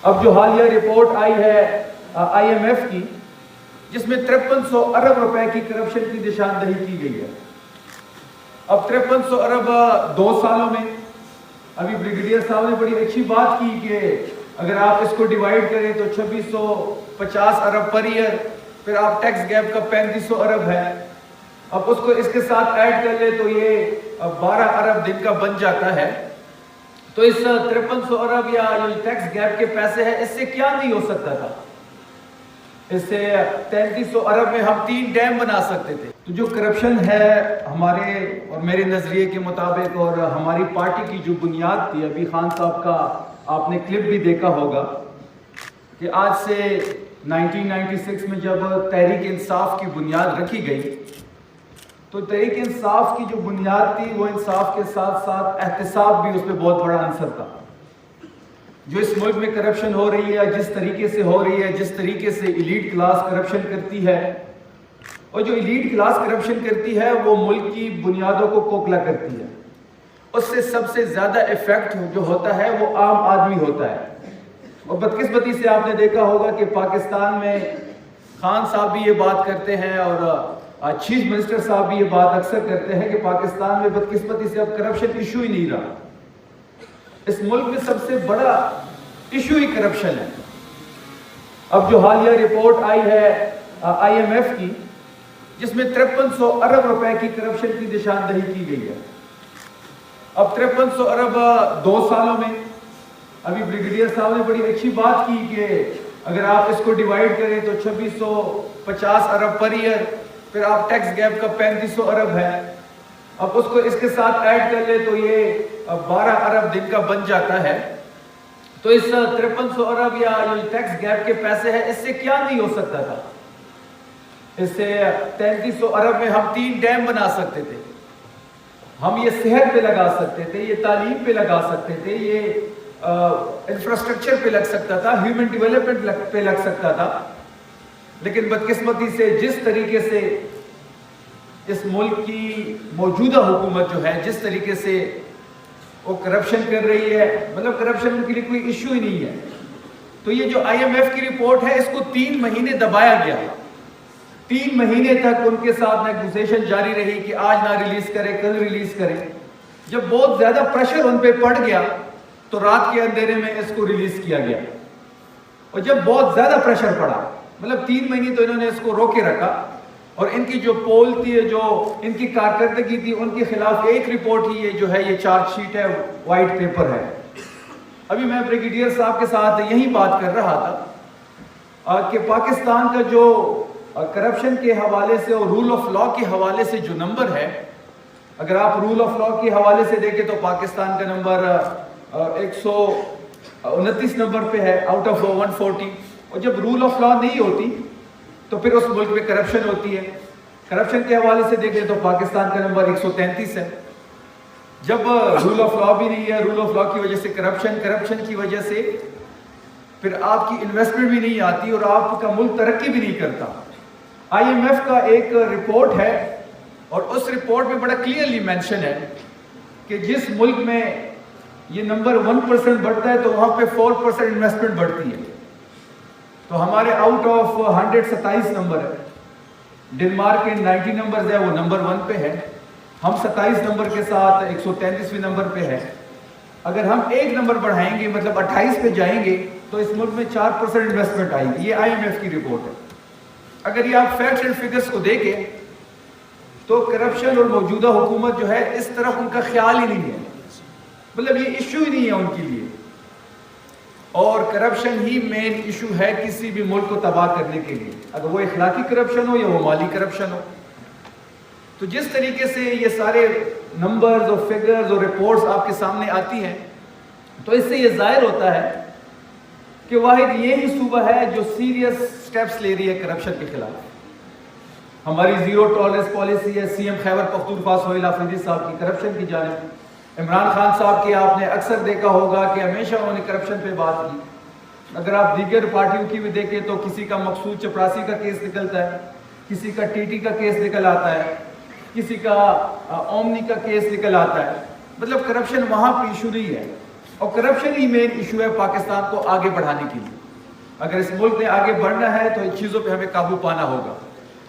اب جو حالیہ رپورٹ آئی ہے IMF کی، جس میں 5300 ارب روپے کی کرپشن کی نشاندہی کی گئی ہے۔ اب 5300 ارب 2 سالوں میں، ابھی بریگیڈیئر صاحب نے بڑی اچھی بات کی کہ اگر آپ اس کو ڈیوائیڈ کریں تو 2650 ارب پر ایئر، پھر آپ ٹیکس گیپ کا 3500 ارب ہے، اب اس کو اس کے ساتھ ایڈ کر لیں تو یہ 12 ارب دن کا بن جاتا ہے۔ تو اس 5300 ارب یا ٹیکس گیپ کے پیسے ہیں، اس سے کیا نہیں ہو سکتا تھا؟ اس سے 3300 ارب میں ہم 3 ڈیم بنا سکتے تھے۔ تو جو کرپشن ہے ہمارے اور میرے نظریے کے مطابق اور ہماری پارٹی کی جو بنیاد تھی، ابھی خان صاحب کا آپ نے کلپ بھی دیکھا ہوگا کہ آج سے 1996 میں جب تحریک انصاف کی بنیاد رکھی گئی تو تحریک انصاف کی جو بنیاد تھی وہ انصاف کے ساتھ ساتھ احتساب بھی اس میں بہت بڑا عنصر تھا۔ جو اس ملک میں کرپشن ہو رہی ہے، جس طریقے سے ہو رہی ہے، جس طریقے سے ایلیٹ کلاس کرپشن کرتی ہے، اور جو ایلیٹ کلاس کرپشن کرتی ہے وہ ملک کی بنیادوں کو کھوکھلا کرتی ہے، اس سے سب سے زیادہ ایفیکٹ جو ہوتا ہے وہ عام آدمی ہوتا ہے۔ اور بدقسمتی سے آپ نے دیکھا ہوگا کہ پاکستان میں خان صاحب بھی یہ بات کرتے ہیں اور چیف منسٹر صاحب بھی یہ بات اکثر کرتے ہیں کہ پاکستان میں بدقسمتی سے اب کرپشن ایشو ہی نہیں رہا۔ اس ملک میں سب سے بڑا ایشو ہی کرپشن ہے۔ اب جو حالیہ رپورٹ آئی ہے IMF کی، جس میں 5300 ارب روپے کی کرپشن کی نشاندہی کی گئی ہے۔ اب 5300 ارب 2 سالوں میں، ابھی بریگیڈیئر صاحب نے بڑی اچھی بات کی کہ اگر آپ اس کو ڈیوائیڈ کریں تو 2650 ارب پر ایئر، پھر آپ ٹیکس گیپ کا 3500 ارب ہے، اب اس کو اس کے ساتھ ایڈ کر لیں تو یہ 12 ارب دن کا بن جاتا ہے۔ تو اس 5300 ارب یا ٹیکس گیپ کے پیسے ہیں، اس سے کیا نہیں ہو سکتا تھا؟ اس سے 3300 ارب میں ہم 3 ڈیم بنا سکتے تھے، ہم یہ صحت پہ لگا سکتے تھے، یہ تعلیم پہ لگا سکتے تھے، یہ انفراسٹرکچر پہ لگ سکتا تھا، ہیومن ڈیولپمنٹ پہ لگ سکتا تھا۔ لیکن بدقسمتی سے جس طریقے سے اس ملک کی موجودہ حکومت جو ہے، جس طریقے سے وہ کرپشن کر رہی ہے، مطلب کرپشن ان کے لیے کوئی ایشو ہی نہیں ہے۔ تو یہ جو IMF کی رپورٹ ہے، اس کو 3 مہینے دبایا گیا، 3 مہینے تک ان کے ساتھ نیگوسیشن جاری رہی کہ آج نہ ریلیز کرے، کل ریلیز کرے۔ جب بہت زیادہ پریشر ان پہ پڑ گیا تو رات کے اندھیرے میں اس کو ریلیز کیا گیا، اور جب بہت زیادہ پریشر پڑا، مطلب 3 مہینے تو انہوں نے اس کو روکے رکھا، اور ان کی جو پول تھی، جو ان کی کارکردگی تھی، ان کے خلاف ایک رپورٹ ہی یہ جو ہے، یہ چارج شیٹ ہے، وائٹ پیپر ہے۔ ابھی میں بریگیڈیئر صاحب کے ساتھ یہی بات کر رہا تھا کہ پاکستان کا جو کرپشن کے حوالے سے اور رول آف لا کے حوالے سے جو نمبر ہے، اگر آپ رول آف لا کے حوالے سے دیکھیں تو پاکستان کا نمبر 129 نمبر پہ ہے آؤٹ آف 140، اور جب رول آف لا نہیں ہوتی تو پھر اس ملک میں کرپشن ہوتی ہے۔ کرپشن کے حوالے سے دیکھیں تو پاکستان کا نمبر 133 ہے۔ جب رول آف لا بھی نہیں ہے، رول آف لا کی وجہ سے کرپشن کی وجہ سے پھر آپ کی انویسٹمنٹ بھی نہیں آتی اور آپ کا ملک ترقی بھی نہیں کرتا۔ IMF کا ایک رپورٹ ہے، اور اس رپورٹ میں بڑا کلیئرلی مینشن ہے کہ جس ملک میں یہ نمبر 1% بڑھتا ہے تو وہاں پہ 4% انویسٹمنٹ بڑھتی ہے۔ تو ہمارے آؤٹ آف 127 نمبر ہے، ڈنمارک کے 90 نمبر ہے، وہ نمبر 1 پہ ہے، ہم 27 نمبر کے ساتھ 133ویں نمبر پہ ہے۔ اگر ہم ایک نمبر بڑھائیں گے، مطلب 28 پہ جائیں گے، تو اس ملک میں 4% انویسٹمنٹ آئے گی۔ یہ IMF کی رپورٹ ہے۔ اگر یہ آپ فیکٹس اینڈ فگرز کو دیکھیں تو کرپشن اور موجودہ حکومت جو ہے، اس طرف ان کا خیال ہی نہیں ہے، مطلب یہ ایشو ہی نہیں ہے ان کے لیے، اور کرپشن ہی مین ایشو ہے کسی بھی ملک کو تباہ کرنے کے لیے، اگر وہ اخلاقی کرپشن ہو یا وہ مالی کرپشن ہو۔ تو جس طریقے سے یہ سارے نمبرز اور فگرز اور رپورٹس آپ کے سامنے آتی ہیں، تو اس سے یہ ظاہر ہوتا ہے کہ واحد یہی صوبہ ہے جو سیریس سٹیپس لے رہی ہے کرپشن کے خلاف۔ ہماری زیرو ٹالرنس پالیسی ہے، CM خیبر پختونخوا سہیل آفریدی صاحب کی کرپشن کی جانب، عمران خان صاحب کی آپ نے اکثر دیکھا ہوگا کہ ہمیشہ انہوں نے کرپشن پہ بات کی۔ اگر آپ دیگر پارٹیوں کی بھی دیکھیں تو کسی کا مقصود چپراسی کا کیس نکلتا ہے، کسی کا TT کا کیس نکل آتا ہے، کسی کا اومنی کا کیس نکل آتا ہے، مطلب کرپشن وہاں پہ ایشو نہیں ہے۔ اور کرپشن ہی مین ایشو ہے پاکستان کو آگے بڑھانے کے لیے. اگر اس ملک نے آگے بڑھنا ہے تو ان چیزوں پہ ہمیں قابو پانا ہوگا,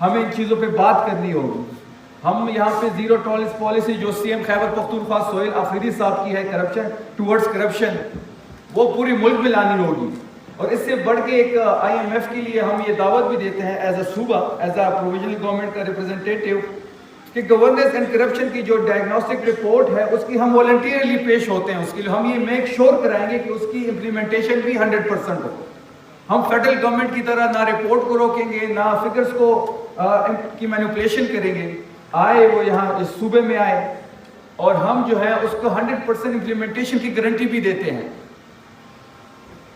ہمیں ان چیزوں پہ بات کرنی ہوگی. ہم یہاں پہ زیرو ٹالرنس پالیسی جو سی ایم خیبر پختونخوا سہیل آفریدی صاحب کی ہے کرپشن ٹورڈز کرپشن, وہ پوری ملک میں لانی ہوگی. اور اس سے بڑھ کے ایک آئی ایم ایف کے لیے ہم یہ دعوت بھی دیتے ہیں ایز اے صوبہ, ایز اے پروویژنل گورنمنٹ کا ریپرزنٹیٹیو, کہ گورننس اینڈ کرپشن کی جو ڈائگنوسٹک رپورٹ ہے اس کی ہم والنٹیئرلی پیش ہوتے ہیں. اس کے لیے ہم یہ میک شور کرائیں گے کہ اس کی امپلیمنٹیشن بھی 100% ہو. ہم فیڈرل گورنمنٹ کی طرح نہ رپورٹ کو روکیں گے, نہ فگرز کو کی مینیپولیشن کریں گے. آئے وہ یہاں اس صوبے میں آئے اور ہم جو ہے اس کو 100% امپلیمنٹیشن کی گارنٹی بھی دیتے ہیں.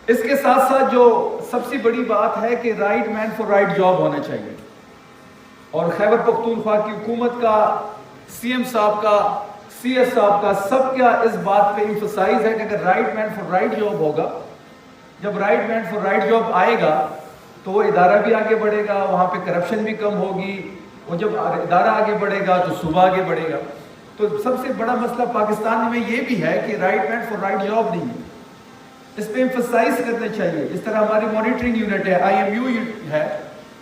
اس کے ساتھ ساتھ جو سب سے بڑی بات ہے کہ right man for right job ہونا چاہیے. اور خیبر پختونخوا کی حکومت کا, سی ایم صاحب کا, سی ایس صاحب کا, سب کا اس بات پہ ایمفسائز ہے کہ اگر right man for right job ہوگا, جب right man for right job آئے گا تو وہ ادارہ بھی آگے بڑھے گا, وہاں پہ کرپشن بھی کم ہوگی. اور جب ادارہ آگے بڑھے گا تو صوبہ آگے بڑھے گا. تو سب سے بڑا مسئلہ پاکستان میں یہ بھی ہے کہ right man for right job نہیں ہے. اس پہ ایمفسائز کرنا چاہیے. اس طرح ہماری مانیٹرنگ یونٹ ہے, آئی ایم یو ہے,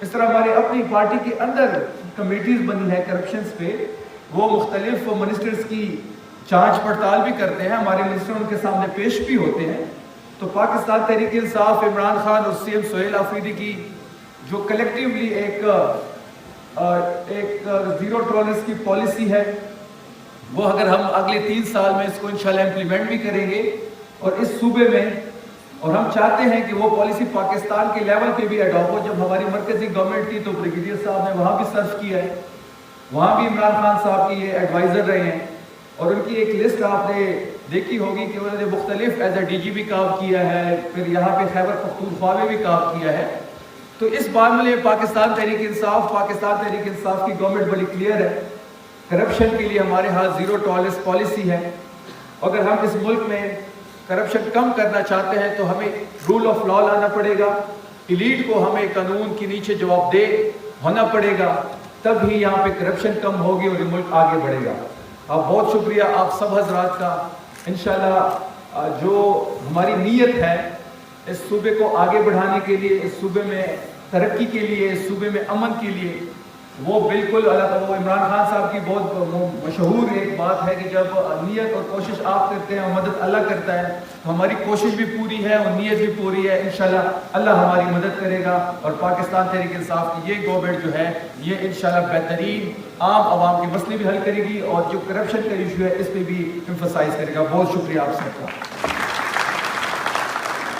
اس طرح ہماری اپنی پارٹی کے اندر کمیٹیز بنی ہے کرپشنز پہ, وہ مختلف منسٹرز کی جانچ پڑتال بھی کرتے ہیں. ہمارے منسٹر ان کے سامنے پیش بھی ہوتے ہیں. تو پاکستان تحریک انصاف, عمران خان اور سی ایم سہیل آفریدی کی جو کلیکٹیولی ایک زیرو ٹالرنس کی پالیسی ہے, وہ اگر ہم اگلے 3 سال میں اس کو انشاءاللہ امپلیمنٹ بھی کریں گے اور اس صوبے میں, اور ہم چاہتے ہیں کہ وہ پالیسی پاکستان کے لیول پہ بھی اڈاپٹ ہو. جب ہماری مرکزی گورنمنٹ تھی تو بریگیڈیئر صاحب نے وہاں بھی سرو کیا ہے, وہاں بھی عمران خان صاحب کی یہ ایڈوائزر رہے ہیں. اور ان کی ایک لسٹ آپ نے دیکھی ہوگی کہ انہوں نے مختلف ایز اے ڈی جی بھی کام کیا ہے, پھر یہاں پہ خیبر پختونخوا میں بھی کام کیا ہے. تو اس معاملے میں پاکستان تحریک انصاف کی گورنمنٹ بڑی کلیئر ہے. کرپشن کے لیے ہمارے ہاں زیرو ٹالرنس پالیسی ہے. اگر ہم اس ملک میں کرپشن کم کرنا چاہتے ہیں تو ہمیں رول آف لا لانا پڑے گا. ایلیٹ کو ہمیں قانون کے نیچے جواب دہ ہونا پڑے گا, تب ہی یہاں پہ کرپشن کم ہوگی اور یہ ملک آگے بڑھے گا. آپ بہت شکریہ آپ سب حضرات کا. انشاءاللہ جو ہماری نیت ہے اس صوبے کو آگے بڑھانے کے لیے, اس صوبے میں ترقی کے لیے, اس صوبے میں امن کے لیے, وہ بالکل وہ عمران خان صاحب کی بہت مشہور ایک بات ہے کہ جب نیت اور کوشش آپ کرتے ہیں اور مدد اللہ کرتا ہے, تو ہماری کوشش بھی پوری ہے اور نیت بھی پوری ہے. انشاءاللہ اللہ ہماری مدد کرے گا اور پاکستان تحریک انصاف کی یہ گورنمنٹ جو ہے یہ انشاءاللہ بہترین عام عوام کے مسئلے بھی حل کرے گی اور جو کرپشن کا ایشو ہے اس پہ بھی ایمفسائز کرے گا. بہت شکریہ آپ سب کا.